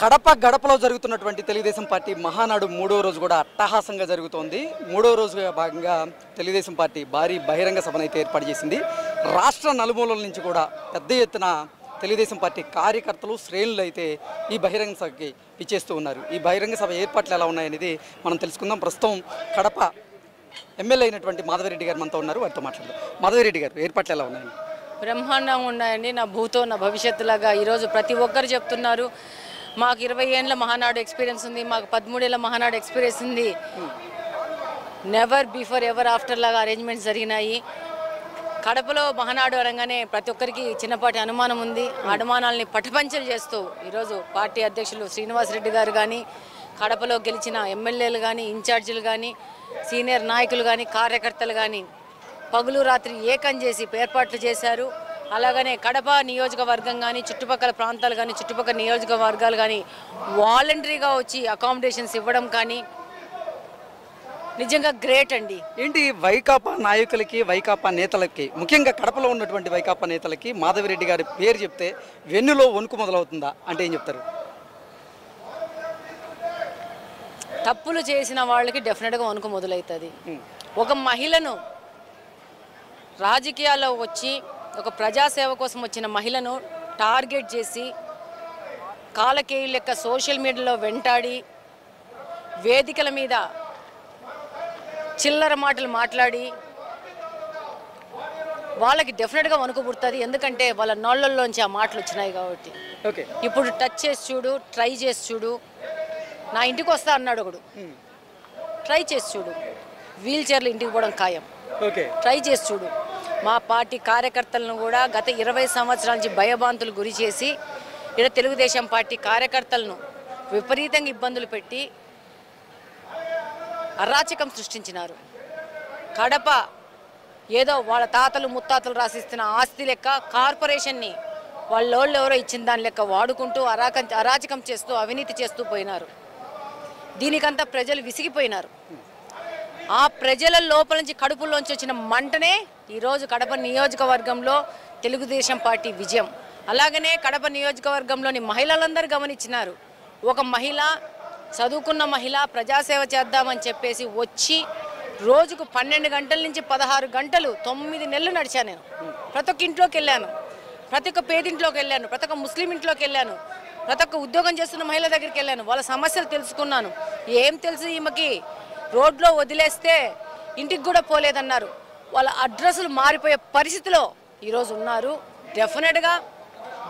కడప గడపలో జరుగుతున్నటువంటి తెలుగుదేశం పార్టీ మహానాడు మూడో రోజు కూడా అట్టహాసంగా జరుగుతోంది. మూడో రోజుగా భాగంగా తెలుగుదేశం పార్టీ భారీ బహిరంగ సభనైతే ఏర్పాటు చేసింది. రాష్ట్ర నలుమూలల నుంచి కూడా పెద్ద ఎత్తున తెలుగుదేశం పార్టీ కార్యకర్తలు శ్రేణులు అయితే ఈ బహిరంగ సభకి పిచ్చేస్తూ ఉన్నారు. ఈ బహిరంగ సభ ఏర్పాట్లు ఎలా ఉన్నాయనేది మనం తెలుసుకుందాం. ప్రస్తుతం కడప ఎమ్మెల్యే అయినటువంటి మాధవిరెడ్డి గారు మనతో ఉన్నారు, వారితో మాట్లాడదాం. మాధవిరెడ్డి గారు, ఏర్పాట్లు ఎలా ఉన్నాయండి? బ్రహ్మాండంగా ఉన్నాయండి. నా భూతో నా భవిష్యత్తులాగా ఈరోజు ప్రతి ఒక్కరు చెప్తున్నారు. మాకు 20 ఏళ్ళ మహానాడు ఎక్స్పీరియన్స్ ఉంది, మాకు 13 ఏళ్ళ మహానాడు ఎక్స్పీరియన్స్ ఉంది. నెవర్ బిఫోర్ ఎవర్ ఆఫ్టర్ లాగా అరేంజ్మెంట్స్ జరిగినాయి. కడపలో మహానాడు అనగానే ప్రతి ఒక్కరికి చిన్నపాటి అనుమానం ఉంది. అనుమానాలని పటపంచలు చేస్తూ ఈరోజు పార్టీ అధ్యక్షులు శ్రీనివాసరెడ్డి గారు కానీ, కడపలో గెలిచిన ఎమ్మెల్యేలు కానీ, ఇన్ఛార్జీలు కానీ, సీనియర్ నాయకులు కానీ, కార్యకర్తలు కానీ పగులు రాత్రి ఏకం చేసి ఏర్పాట్లు చేశారు. అలాగనే కడప నియోజకవర్గం కానీ, చుట్టుపక్కల ప్రాంతాలు కానీ, చుట్టుపక్కల నియోజకవర్గాలు కానీ వాలంటరీగా వచ్చి అకామిడేషన్స్ ఇవ్వడం కానీ నిజంగా గ్రేట్ అండి. ఏంటి వైకాపా నాయకులకి, వైకాపా నేతలకి, ముఖ్యంగా కడపలో ఉన్నటువంటి వైకాపా నేతలకి మాధవిరెడ్డి గారి పేరు చెప్తే వెన్నులో వణుకు మొదలవుతుందా అంటే ఏం చెప్తారు? తప్పులు చేసిన వాళ్ళకి డెఫినెట్గా వణుకు మొదలవుతుంది. ఒక మహిళను రాజకీయాల్లో వచ్చి ఒక ప్రజాసేవ కోసం వచ్చిన మహిళను టార్గెట్ చేసి కాలకేయు లెక్క సోషల్ మీడియాలో వెంటాడి వేదికల మీద చిల్లర మాటలు మాట్లాడి వాళ్ళకి డెఫినెట్గా వణుకు పుడుతుంది. ఎందుకంటే వాళ్ళ నోళ్ళల్లోంచి ఆ మాటలు వచ్చినాయి కాబట్టి. ఓకే, ఇప్పుడు టచ్ చేసి చూడు, ట్రై చేసి చూడు, నా ఇంటికి వస్తా అన్నాడు ఒకడు, ట్రై చేసి చూడు, వీల్ చైర్లు ఇంటికి పోవడం ఖాయం, ఓకే, ట్రై చేసి చూడు. మా పార్టీ కార్యకర్తలను కూడా గత 20 సంవత్సరాల నుంచి భయభాంతులు గురి చేసి ఇలా తెలుగుదేశం పార్టీ కార్యకర్తలను విపరీతంగా ఇబ్బందులు పెట్టి అరాచకం సృష్టించినారు. కడప ఏదో వాళ్ళ తాతలు ముత్తాతలు రాసిస్తున్న ఆస్తి లెక్క కార్పొరేషన్ని వాళ్ళోళ్ళు ఎవరో ఇచ్చిన దాని లెక్క వాడుకుంటూ అరాచకం చేస్తూ అవినీతి చేస్తూ పోయినారు. దీనికంతా ప్రజలు విసిగిపోయినారు. ఆ ప్రజల లోపల నుంచి కడుపులోంచి వచ్చిన మంటనే ఈరోజు కడప నియోజకవర్గంలో తెలుగుదేశం పార్టీ విజయం. అలాగనే కడప నియోజకవర్గంలోని మహిళలందరూ గమనించినారు. ఒక మహిళ, చదువుకున్న మహిళ, ప్రజాసేవ చేద్దామని చెప్పేసి వచ్చి రోజుకు 12 గంటల నుంచి 16 గంటలు 9 నెలలు నడిచాను. నేను ప్రతి ఒక్క ఇంట్లోకి వెళ్ళాను, ప్రతి ఒక్క పేదింట్లోకి వెళ్ళాను, ప్రతి ఒక్క ముస్లిం ఇంట్లోకి వెళ్ళాను, ప్రతి ఒక్క ఉద్యోగం చేస్తున్న మహిళ దగ్గరికి వెళ్ళాను. వాళ్ళ సమస్యలు తెలుసుకున్నాను. ఏం తెలుసు ఈమెకి, రోడ్లో వదిలేస్తే ఇంటికి కూడా పోలేదన్నారు. వాళ్ళ అడ్రస్లు మారిపోయే పరిస్థితిలో ఈరోజు ఉన్నారు. డెఫినెట్గా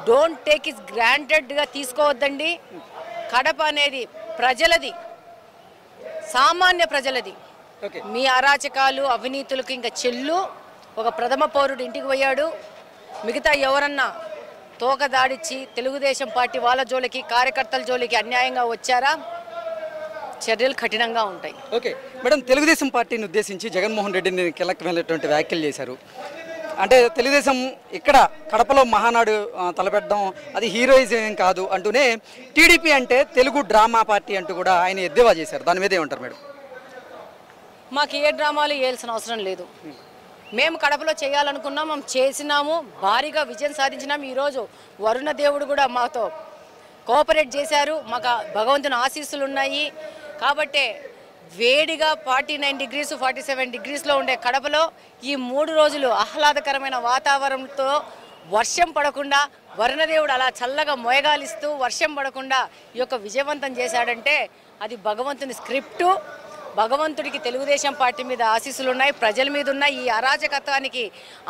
డోంట్ టేక్ ఇట్ గ్రాంటెడ్గా తీసుకోవద్దండి. కడప అనేది ప్రజలది, సామాన్య ప్రజలది. మీ అరాచకాలు అవినీతులకు ఇంకా చెల్లు. ఒక ప్రథమ పౌరుడు ఇంటికి పోయాడు, మిగతా ఎవరన్నా తోక దాడిచ్చి తెలుగుదేశం పార్టీ వాళ్ళ జోలికి, కార్యకర్తల జోలికి అన్యాయంగా వచ్చారా, చర్యలు కఠినంగా ఉంటాయి. ఓకే మేడం, తెలుగుదేశం పార్టీని ఉద్దేశించి జగన్మోహన్ రెడ్డిని కీలకమైనటువంటి వ్యాఖ్యలు చేశారు. అంటే తెలుగుదేశం ఇక్కడ కడపలో మహానాడు తలపెట్టడం అది హీరోయిజం ఏం కాదు అంటూనే టీడీపీ అంటే తెలుగు డ్రామా పార్టీ అంటూ కూడా ఆయన ఎద్దేవా చేశారు. దాని మీద ఏమంటారు మేడం? మాకు ఏ డ్రామాలు వేయాల్సిన అవసరం లేదు. మేము కడపలో చేయాలనుకున్నాం, మేము చేసినాము, భారీగా విజయం సాధించినాము. ఈరోజు వరుణ దేవుడు కూడా మాతో కోఆపరేట్ చేశారు. మాకు భగవంతుని ఆశీస్సులు ఉన్నాయి. కాబట్టే వేడిగా 49 డిగ్రీస్ 47 డిగ్రీస్లో ఉండే కడపలో ఈ 3 రోజులు ఆహ్లాదకరమైన వాతావరణంతో వర్షం పడకుండా వరుణదేవుడు అలా చల్లగా మొయగాలిస్తూ వర్షం పడకుండా ఈ యొక్క విజయవంతం చేశాడంటే అది భగవంతుని స్క్రిప్టు. భగవంతుడికి తెలుగుదేశం పార్టీ మీద ఆశీస్సులు ఉన్నాయి, ప్రజల మీద ఉన్నాయి. ఈ అరాచకత్వానికి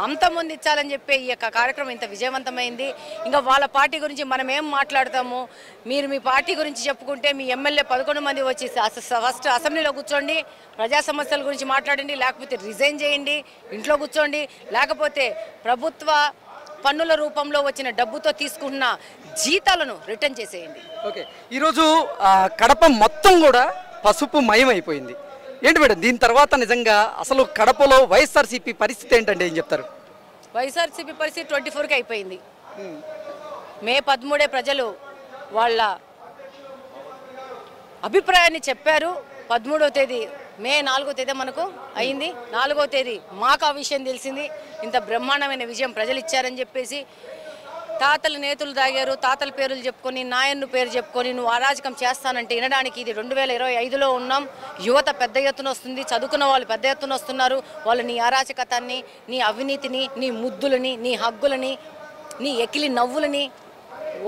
అంతమొందించాలని చెప్పి ఈ యొక్క కార్యక్రమం ఇంత విజయవంతమైంది. ఇంకా వాళ్ళ పార్టీ గురించి మనం ఏం మాట్లాడతాము? మీరు మీ పార్టీ గురించి చెప్పుకుంటే మీ ఎమ్మెల్యే 11 మంది వచ్చి ఫస్ట్ అసెంబ్లీలో కూర్చోండి, ప్రజా సమస్యల గురించి మాట్లాడండి, లేకపోతే రిజైన్ చేయండి, ఇంట్లో కూర్చోండి, లేకపోతే ప్రభుత్వ పన్నుల రూపంలో వచ్చిన డబ్బుతో తీసుకున్న జీతాలను రిటర్న్ చేసేయండి. ఓకే, ఈరోజు కడప మొత్తం కూడా పసుపు మయం అయిపోయింది. ఏంటి మేడం దీని తర్వాత నిజంగా అసలు కడపలో వైఎస్ఆర్సీపీ పరిస్థితి ఏంటంటే ఏం చెప్తారు? వైఎస్ఆర్సీపీ పరిస్థితి 24కి అయిపోయింది. మే 13 ప్రజలు వాళ్ళ అభిప్రాయాన్ని చెప్పారు. 13వ తేదీ మే 4వ తేదీ మనకు అయింది. 4వ తేదీ మాకు ఆ విషయం తెలిసింది. ఇంత బ్రహ్మాండమైన విజయం ప్రజలు ఇచ్చారని చెప్పేసి తాతలు నేతులు తాగారు, తాతల పేర్లు చెప్పుకొని నాయన్ను పేరు చెప్పుకొని నువ్వు అరాజకం చేస్తానంటే వినడానికి ఇది 2025లో ఉన్నాం. యువత పెద్ద ఎత్తున వస్తుంది, చదువుకున్న వాళ్ళు పెద్ద ఎత్తున వస్తున్నారు. వాళ్ళు నీ అరాచకతాన్ని, నీ అవినీతిని, నీ ముద్దులని, నీ హగ్గులని, నీ ఎకిలి నవ్వులని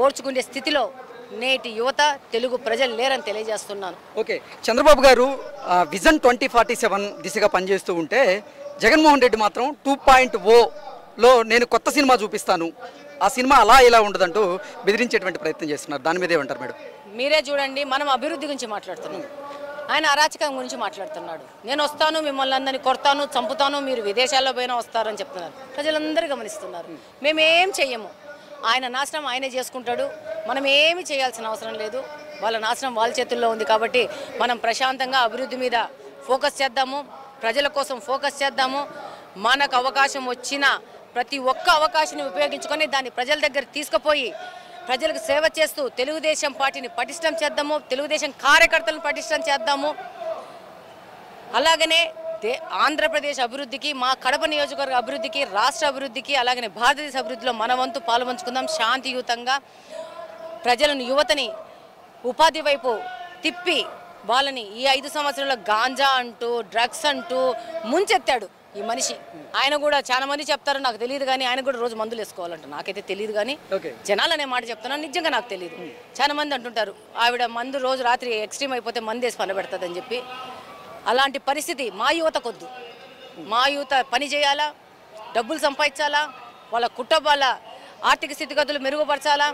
ఓర్చుకునే స్థితిలో నేటి యువత తెలుగు ప్రజలు లేరని తెలియజేస్తున్నాను. ఓకే, చంద్రబాబు గారు విజన్ 2047 దిశగా పనిచేస్తూ ఉంటే జగన్మోహన్ రెడ్డి మాత్రం 2.0లో నేను కొత్త సినిమా చూపిస్తాను, ఆ సినిమా అలా ఇలా ఉండదంటూ బెదిరించేటువంటి ప్రయత్నం చేస్తున్నారు. దాని మీద ఏమంటారు మేడం? మీరే చూడండి, మనం అభివృద్ధి గురించి మాట్లాడుతున్నాం, ఆయన అరాచకం గురించి మాట్లాడుతున్నాడు. నేను వస్తాను, మిమ్మల్ని అందరినీ కొడతాను, చంపుతాను, మీరు విదేశాల్లో పోయినా వస్తారని చెప్తున్నారు. ప్రజలందరూ గమనిస్తున్నారు. మేమేం చెయ్యము, ఆయన నాశనం ఆయనే చేసుకుంటాడు. మనం ఏమి చేయాల్సిన అవసరం లేదు. వాళ్ళ నాశనం వాళ్ళ చేతుల్లో ఉంది. కాబట్టి మనం ప్రశాంతంగా అభివృద్ధి మీద ఫోకస్ చేద్దాము, ప్రజల కోసం ఫోకస్ చేద్దాము. మనకు అవకాశం వచ్చిన ప్రతి ఒక్క అవకాశాన్ని ఉపయోగించుకొని దాన్ని ప్రజల దగ్గర తీసుకుపోయి ప్రజలకు సేవ చేస్తూ తెలుగుదేశం పార్టీని పటిష్టం చేద్దాము, తెలుగుదేశం కార్యకర్తలను పటిష్టం చేద్దాము. అలాగనే ఆంధ్రప్రదేశ్ అభివృద్ధికి, మా కడప నియోజకవర్గ అభివృద్ధికి, రాష్ట్ర అభివృద్ధికి, అలాగనే భారతదేశ అభివృద్ధిలో మన వంతు పాల్పంచుకుందాం. శాంతియుతంగా ప్రజలను, యువతని ఉపాధి వైపు తిప్పి వాళ్ళని ఈ 5 సంవత్సరాల్లో గాంజా అంటూ, డ్రగ్స్ అంటూ ముంచెత్తాడు ఈ మనిషి. ఆయన కూడా చాలా మంది చెప్తారు, నాకు తెలియదు కానీ ఆయన కూడా రోజు మందులు వేసుకోవాలంట. నాకైతే తెలియదు కానీ జనాలు అనే మాట చెప్తున్నాను, నిజంగా నాకు తెలియదు. చాలా మంది అంటుంటారు ఆవిడ మందు రోజు రాత్రి ఎక్స్ట్రీమ్ అయిపోతే మందు వేసి పనిపెడుతుందని చెప్పి. అలాంటి పరిస్థితి మా యువతకొద్దు. మా యువత పని చేయాలా, డబ్బులు సంపాదించాలా, వాళ్ళ కుటుంబాల ఆర్థిక స్థితిగతులు మెరుగుపరచాలా,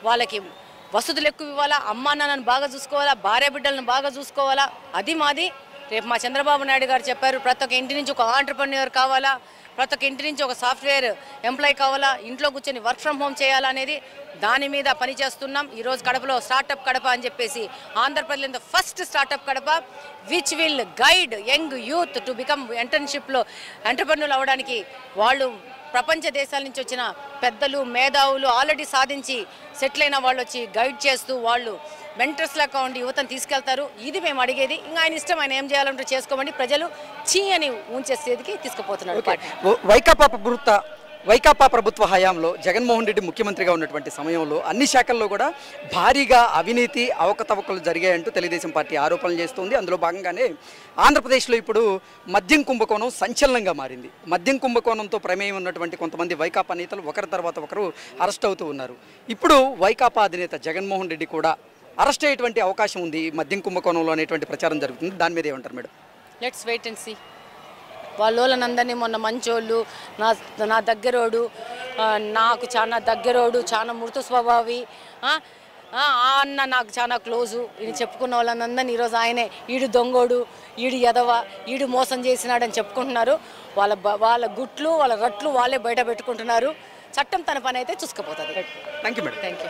వాళ్ళకి వసతులు ఎక్కువ ఇవ్వాలా, అమ్మా నాన్నను బాగా చూసుకోవాలా, భార్య బిడ్డలను బాగా చూసుకోవాలా. అది మాది. రేపు మా చంద్రబాబు నాయుడు గారు చెప్పారు, ప్రతి ఒక్క ఇంటి నుంచి ఒక ఆంటర్‌ప్రెన్యూర్ కావాలా, ప్రతి ఒక్క ఇంటి నుంచి ఒక సాఫ్ట్వేర్ ఎంప్లాయీ కావాలా, ఇంట్లో కూర్చొని వర్క్ ఫ్రమ్ హోమ్ చేయాలనేది దాని మీద పనిచేస్తున్నాం. ఈరోజు కడపలో స్టార్టప్ కడప అని చెప్పేసి ఆంధ్రప్రదేశ్లో first startup Kadapa, which will guide young youth to become ఎంటర్‌ప్రెన్యూర్‌లో ఎంటర్‌ప్రెన్యూర్ అవ్వడానికి. వాళ్ళు ప్రపంచ దేశాల నుంచి వచ్చిన పెద్దలు, మేధావులు, ఆల్రెడీ సాధించి సెటిల్ అయిన వాళ్ళు వచ్చి గైడ్ చేస్తూ వాళ్ళు మెంటర్స్లాగా ఉండి యువతను తీసుకెళ్తారు. ఇది మేము అడిగేది. ఇంకా ఆయన ఇష్టం, ఆయన ఏం చేయాలంటే చేసుకోమని ప్రజలు చీ అని ఉంచే స్థితికి తీసుకుపోతున్నారు. వైకాపా ప్రభుత్వ హయాంలో జగన్మోహన్ రెడ్డి ముఖ్యమంత్రిగా ఉన్నటువంటి సమయంలో అన్ని శాఖల్లో కూడా భారీగా అవినీతి అవకతవకలు జరిగాయంటూ తెలుగుదేశం పార్టీ ఆరోపణలు చేస్తుంది. అందులో భాగంగానే ఆంధ్రప్రదేశ్లో ఇప్పుడు మద్యం కుంభకోణం సంచలనంగా మారింది. మద్యం కుంభకోణంతో ప్రమేయం ఉన్నటువంటి కొంతమంది వైకాపా నేతలు ఒకరి తర్వాత ఒకరు అరెస్ట్ అవుతూ ఉన్నారు. ఇప్పుడు వైకాపా అధినేత జగన్మోహన్ రెడ్డి కూడా అరెస్ట్ అయ్యేటువంటి అవకాశం ఉంది మద్యం కుంభకోణంలో అనేటువంటి ప్రచారం జరుగుతుంది. దాని మీద ఏమంటారు madam? Let's wait and see. వాళ్ళందరినీ మొన్న మంచోళ్ళు, నా దగ్గరోడు, నాకు చాలా దగ్గరోడు, చాలా మృతు స్వభావి, అన్న నాకు చాలా క్లోజు ఇది చెప్పుకున్న వాళ్ళందరినీ ఈరోజు ఆయనే ఈడు దొంగోడు, ఈడు ఎదవ, ఈడు మోసం చేసినాడని చెప్పుకుంటున్నారు. వాళ్ళ గుట్లు, వాళ్ళ రట్లు వాళ్ళే బయట పెట్టుకుంటున్నారు. చట్టం తన పని అయితే చూసుకుపోతుంది. Thank you madam. Thank you.